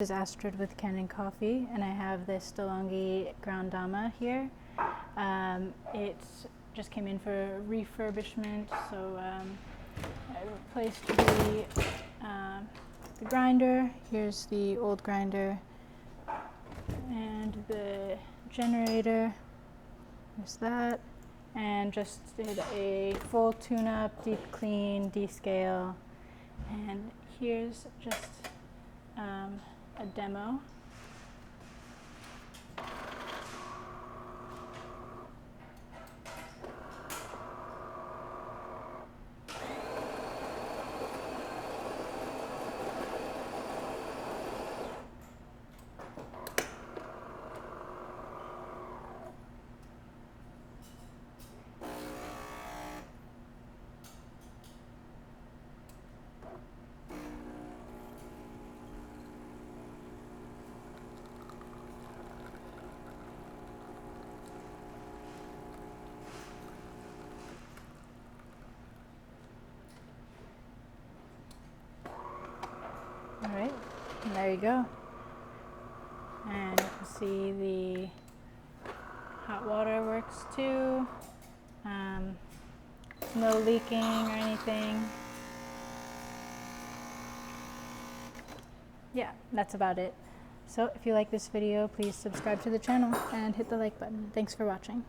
This is Astrid with Kanen Coffee, and I have this DeLonghi Gran Dama here. It just came in for refurbishment, so I replaced the grinder. Here's the old grinder and the generator. There's that, and just did a full tune-up, deep clean, descale, and here's just a demo. All right, and there you go. And you can see the hot water works too. No leaking or anything. Yeah, that's about it. So if you like this video, please subscribe to the channel and hit the like button. Thanks for watching.